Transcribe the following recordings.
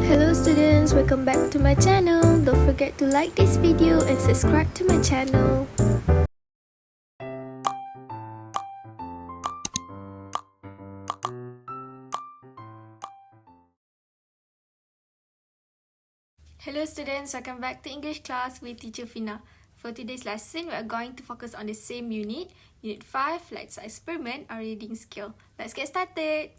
Hello students, welcome back to my channel. Don't forget to like this video and subscribe to my channel. Hello students, welcome back to English class with teacher Fina. For today's lesson, we are going to focus on the same unit, Unit 5, Let's Experiment our reading skill. Let's get started!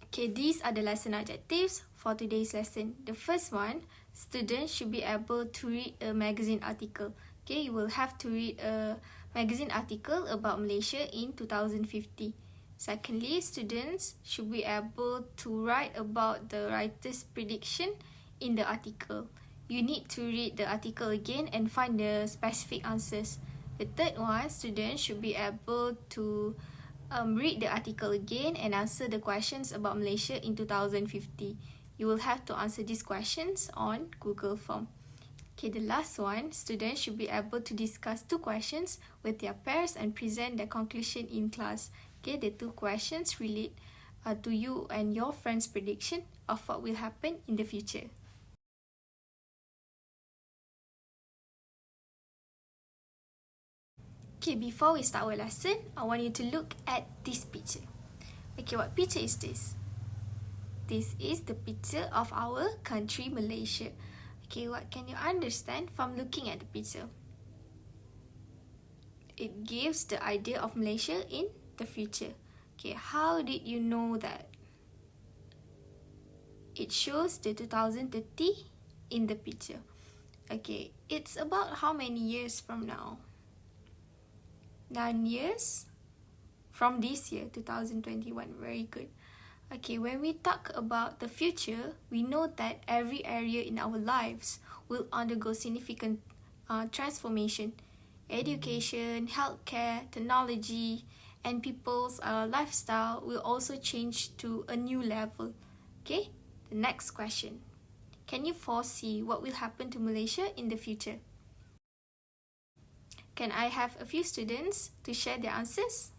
Okay, these are the lesson objectives for today's lesson. The first one, students should be able to read a magazine article. Okay, you will have to read a magazine article about Malaysia in 2050. Secondly, students should be able to write about the writer's prediction in the article. You need to read the article again and find the specific answers. The third one, students should be able to read the article again and answer the questions about Malaysia in 2050. You will have to answer these questions on Google Form. Okay, the last one, students should be able to discuss two questions with their peers and present their conclusion in class. Okay, the two questions relate to you and your friend's prediction of what will happen in the future. Okay, before we start our lesson, I want you to look at this picture. Okay, what picture is this? This is the picture of our country, Malaysia. Okay, what can you understand from looking at the picture? It gives the idea of Malaysia in the future. Okay, how did you know that? It shows the 2030 in the picture. Okay, it's about how many years from now? 9 years from this year, 2021. Very good. Okay, when we talk about the future, we know that every area in our lives will undergo significant transformation. Education, healthcare, technology, and people's lifestyle will also change to a new level. Okay, the next question. Can you foresee what will happen to Malaysia in the future? Can I have a few students to share their answers?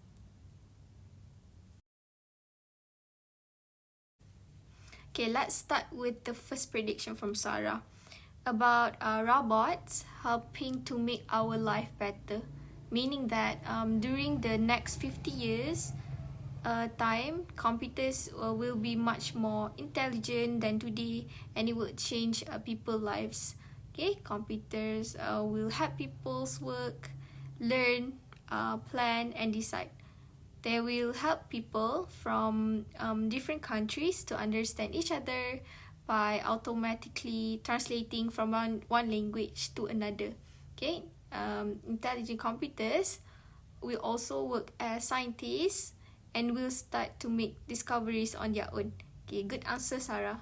Okay, let's start with the first prediction from Sarah about robots helping to make our life better, meaning that during the next 50 years time, computers will be much more intelligent than today, and it will change people's lives. Okay, computers will help people's work, learn, plan, and decide. They will help people from different countries to understand each other by automatically translating from one language to another. Okay, intelligent computers will also work as scientists and will start to make discoveries on their own. Okay, good answer, Sarah.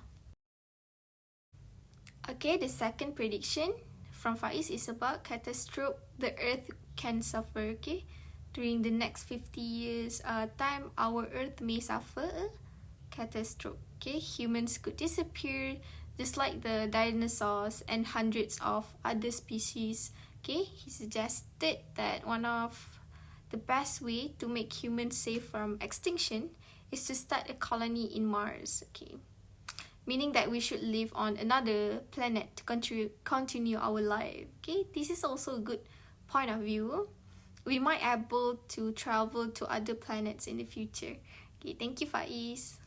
Okay, the second prediction from Faiz is about catastrophe the earth can suffer. Okay, during the next 50 years time, our earth may suffer a catastrophe. Okay, humans could disappear just like the dinosaurs and hundreds of other species. Okay, he suggested that one of the best way to make humans safe from extinction is to start a colony in Mars. Okay, meaning that we should live on another planet to continue our life. Okay, this is also a good point of view. We might be able to travel to other planets in the future. Okay, thank you, Faiz.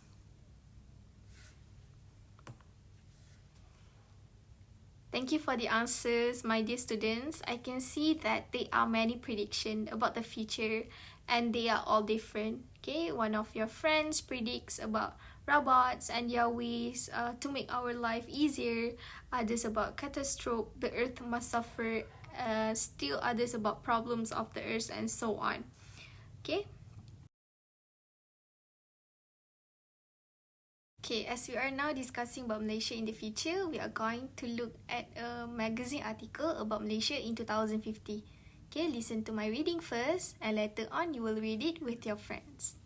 Thank you for the answers, my dear students. I can see that there are many predictions about the future and they are all different. Okay, one of your friends predicts about robots and their ways to make our life easier. Others about catastrophe, the earth must suffer. Still others about problems of the earth and so on. Okay. Okay, as we are now discussing about Malaysia in the future, we are going to look at a magazine article about Malaysia in 2050. Okay, listen to my reading first and later on you will read it with your friends.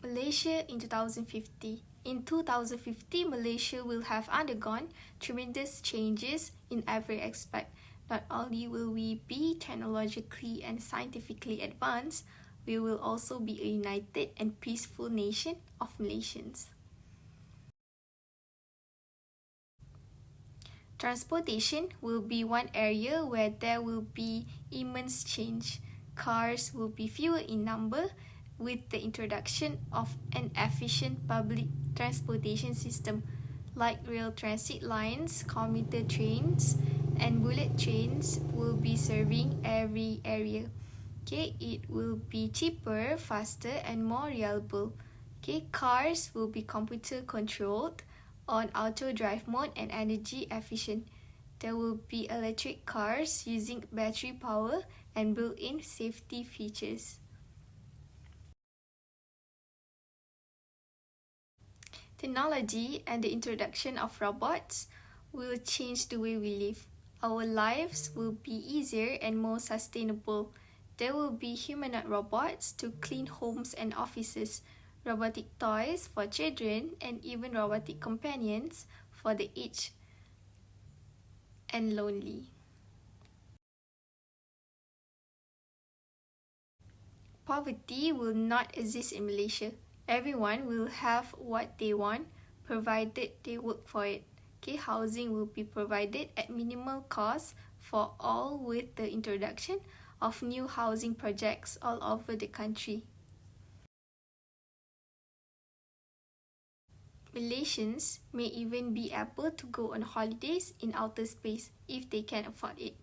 Malaysia in 2050. In 2050, Malaysia will have undergone tremendous changes in every aspect. not only will we be technologically and scientifically advanced, we will also be a united and peaceful nation of Malaysians. Transportation will be one area where there will be immense change. Cars will be fewer in number with the introduction of an efficient public transportation system like rail transit lines, commuter trains, and bullet trains will be serving every area. Okay, it will be cheaper, faster, and more reliable. Okay, cars will be computer controlled on auto drive mode and energy efficient. There will be electric cars using battery power and built-in safety features. Technology and the introduction of robots will change the way we live. Our lives will be easier and more sustainable. There will be humanoid robots to clean homes and offices, robotic toys for children, and even robotic companions for the aged and lonely. Poverty will not exist in Malaysia. Everyone will have what they want, provided they work for it. Okay, housing will be provided at minimal cost for all with the introduction of new housing projects all over the country. Malaysians may even be able to go on holidays in outer space if they can afford it.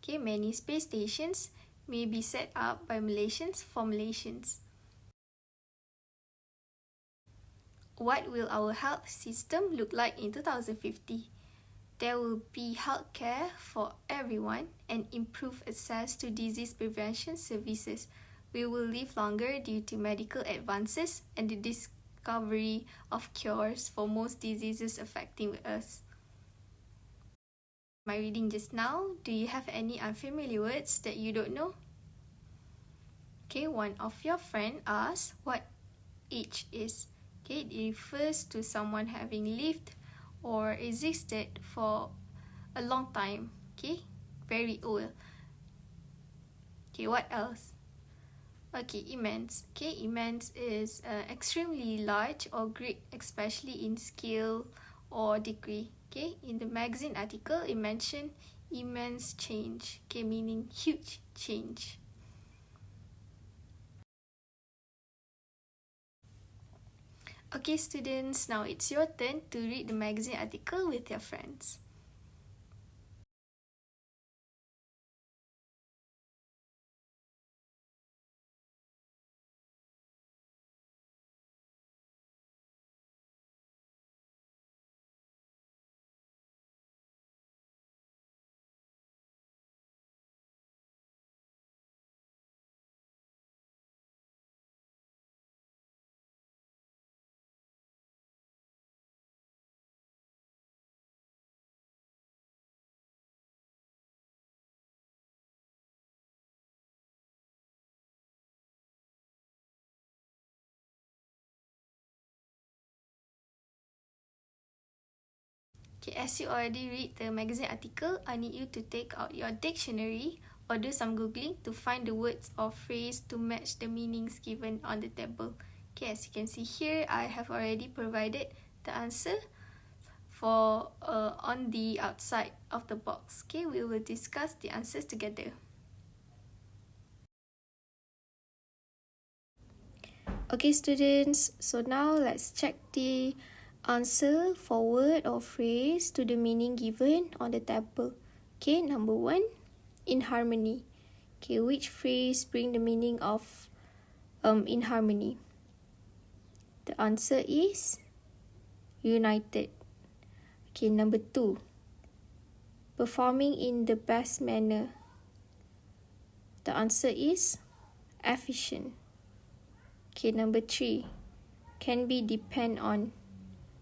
Okay, many space stations may be set up by Malaysians for Malaysians. What will our health system look like in 2050? There will be healthcare for everyone and improved access to disease prevention services. We will live longer due to medical advances and the discovery of cures for most diseases affecting us. My reading just now, do you have any unfamiliar words that you don't know? Okay, one of your friend asked what age is. Okay, it refers to someone having lived or existed for a long time. Okay, very old. Okay, what else? Okay, immense. Okay, immense is extremely large or great, especially in scale or degree. Okay, in the magazine article, it mentioned immense change. Okay, meaning huge change. Okay, students, now it's your turn to read the magazine article with your friends. Okay, as you already read the magazine article, I need you to take out your dictionary or do some googling to find the words or phrase to match the meanings given on the table. Okay, as you can see here, I have already provided the answer for on the outside of the box. Okay, we will discuss the answers together. Okay, students, so now let's check the answer for word or phrase to the meaning given on the table. Okay, number 1, in harmony. Okay, which phrase bring the meaning of in harmony? The answer is united. Okay, number 2, performing in the best manner. The answer is efficient. Okay, number 3, can be depend on.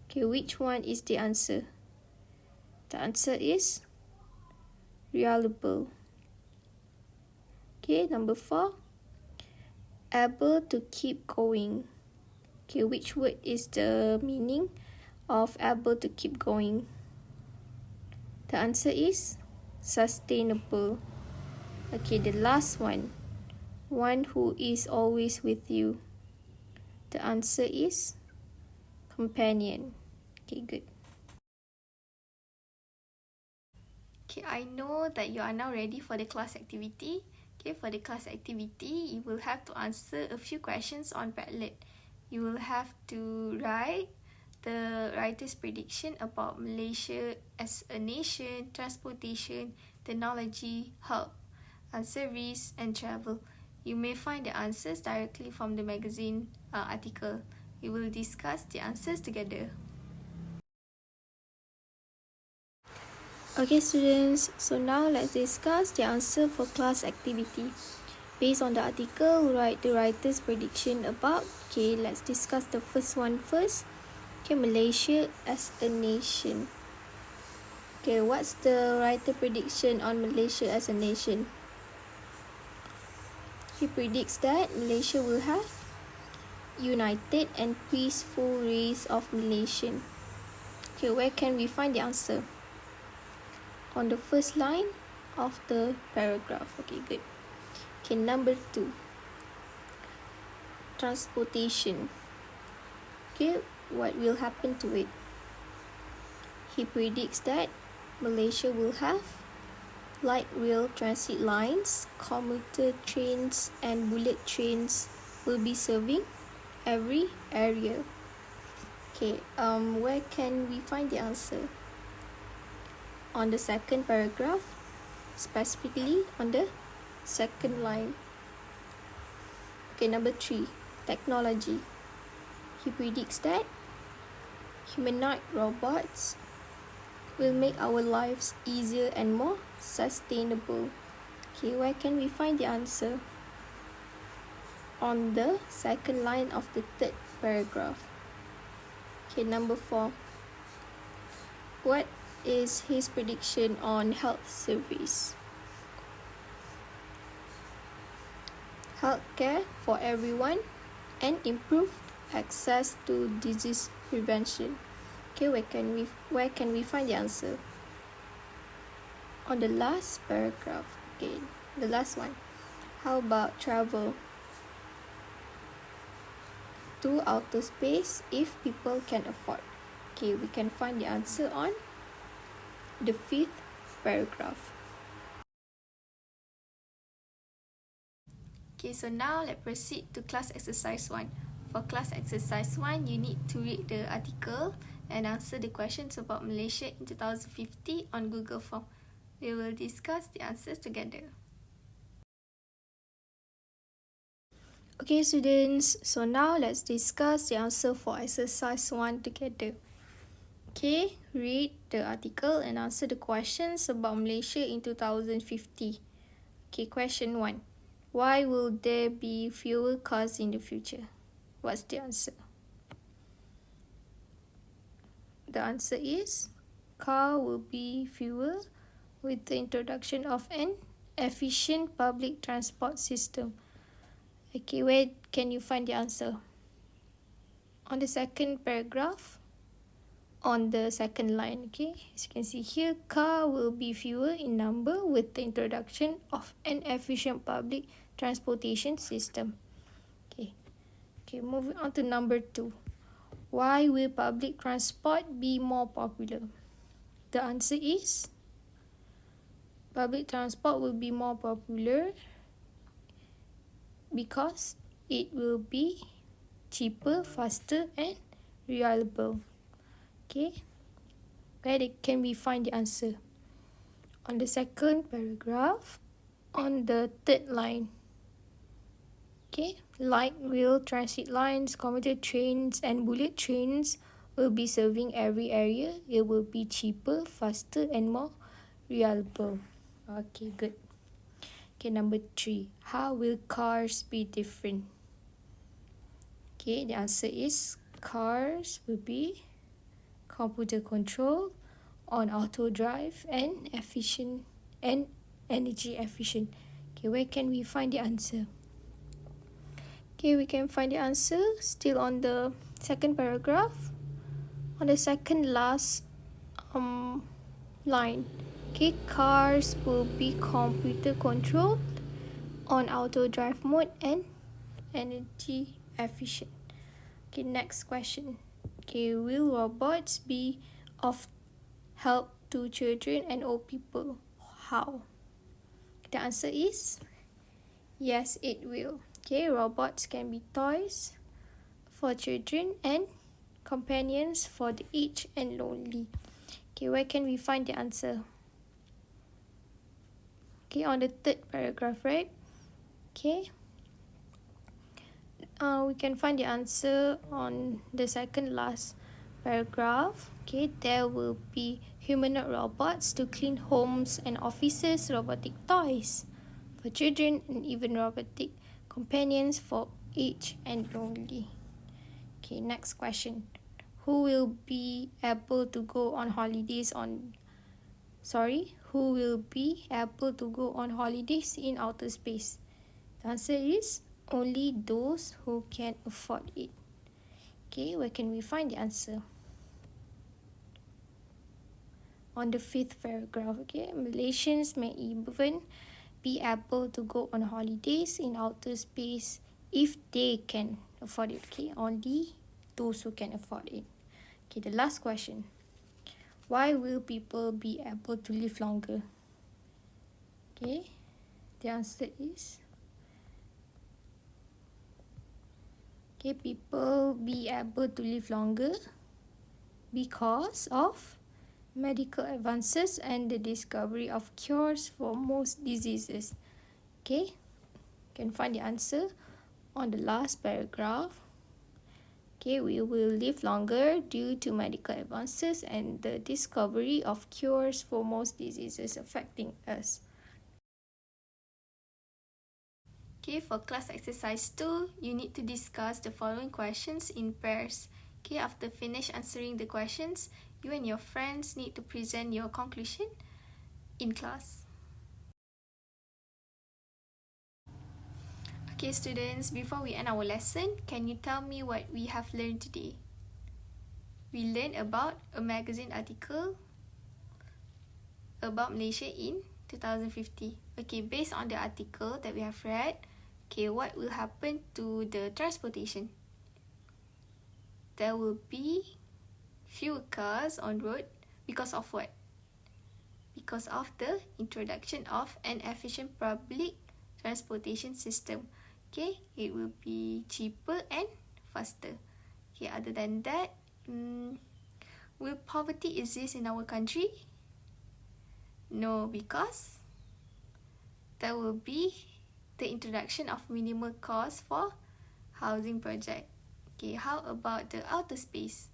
Okay, which one is the answer? The answer is reliable. Okay, number 4, able to keep going. Okay, which word is the meaning of able to keep going? The answer is sustainable. Okay, the last one who is always with you. The answer is companion. Okay, good. Okay, I know that you are now ready for the class activity. Okay, for the class activity, you will have to answer a few questions on Padlet. You will have to write the writer's prediction about Malaysia as a nation, transportation, technology, hub, service, and travel. You may find the answers directly from the magazine article. We will discuss the answers together. Okay students, so now let's discuss the answer for class activity. Based on the article, write the writer's prediction about. Okay, let's discuss the first one first. Okay, Malaysia as a nation. Okay, what's the writer prediction on Malaysia as a nation? He predicts that Malaysia will have united and peaceful race of Malaysian. Okay, where can we find the answer? On the first line of the paragraph. Okay, good. Okay, number 2. Transportation. Okay, what will happen to it? He predicts that Malaysia will have light rail transit lines, commuter trains, and bullet trains will be serving every area. Okay, where can we find the answer? On the second paragraph, specifically on the second line. Okay, number 3, technology. He predicts that humanoid robots will make our lives easier and more sustainable. Okay, where can we find the answer? On the second line of the third paragraph. Okay, number 4. What is his prediction on health service? Healthcare for everyone and improved access to disease prevention. Okay, where can we find the answer? On the last paragraph. Okay, the last one. How about travel to outer space if people can afford? Okay, we can find the answer on the 5th paragraph. Okay, so now let's proceed to class exercise 1. For class exercise 1, you need to read the article and answer the questions about Malaysia in 2050 on Google Form. We will discuss the answers together. Okay students, so now let's discuss the answer for exercise 1 together. Okay, read the article and answer the questions about Malaysia in 2050. Okay, question 1. Why will there be fewer cars in the future? What's the answer? The answer is car will be fewer with the introduction of an efficient public transport system. Okay, where can you find the answer? On the second paragraph, on the second line. Okay, as you can see here, car will be fewer in number with the introduction of an efficient public transportation system. Okay, moving on to number 2. Why will public transport be more popular? The answer is public transport will be more popular because it will be cheaper, faster, and reliable. Okay, where can we find the answer? On the second paragraph, on the third line. Okay, light rail transit lines, commuter trains, and bullet trains will be serving every area. It will be cheaper, faster, and more reliable. Okay, good. Okay, number 3. How will cars be different? Okay, the answer is cars will be computer control, on auto drive, and efficient and energy efficient. Okay, where can we find the answer? Okay, we can find the answer still on the second paragraph, on the second last line. Okay, cars will be computer controlled on auto drive mode and energy efficient. Okay, next question. Okay, will robots be of help to children and old people? How? The answer is yes, it will. Okay, robots can be toys for children and companions for the aged and lonely. Okay, where can we find the answer? Okay, on the third paragraph, right? Okay. We can find the answer on the second last paragraph. Okay, there will be humanoid robots to clean homes and offices, robotic toys for children, and even robotic companions for aged and lonely. Okay, next question. Who will be able to go on holidays who will be able to go on holidays in outer space? The answer is only those who can afford it. Okay, where can we find the answer? On the fifth paragraph, okay, Malaysians may even be able to go on holidays in outer space if they can afford it. Okay, only those who can afford it. Okay, the last question. Why will people be able to live longer? Okay, the answer is people be able to live longer because of medical advances and the discovery of cures for most diseases. Okay, you can find the answer on the last paragraph. Okay, we will live longer due to medical advances and the discovery of cures for most diseases affecting us. Okay, for class exercise 2, you need to discuss the following questions in pairs. Okay, after finish answering the questions, you and your friends need to present your conclusion in class. Okay, students, before we end our lesson, can you tell me what we have learned today? We learned about a magazine article about Malaysia in 2050. Okay, based on the article that we have read, okay, what will happen to the transportation? There will be fewer cars on road because of what? Because of the introduction of an efficient public transportation system. Okay, it will be cheaper and faster. Okay, other than that, will poverty exist in our country? No, because there will be the introduction of minimal cost for housing project. Okay, how about the outer space?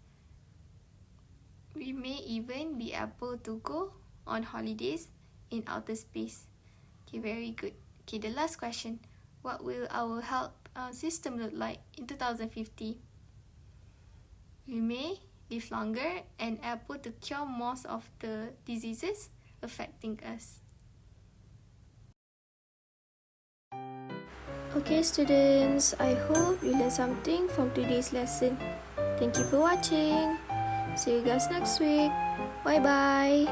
We may even be able to go on holidays in outer space. Okay, very good. Okay, the last question. What will our health system look like in 2050? We may live longer and able to cure most of the diseases affecting us. Okay, students, I hope you learned something from today's lesson. Thank you for watching. See you guys next week. Bye bye.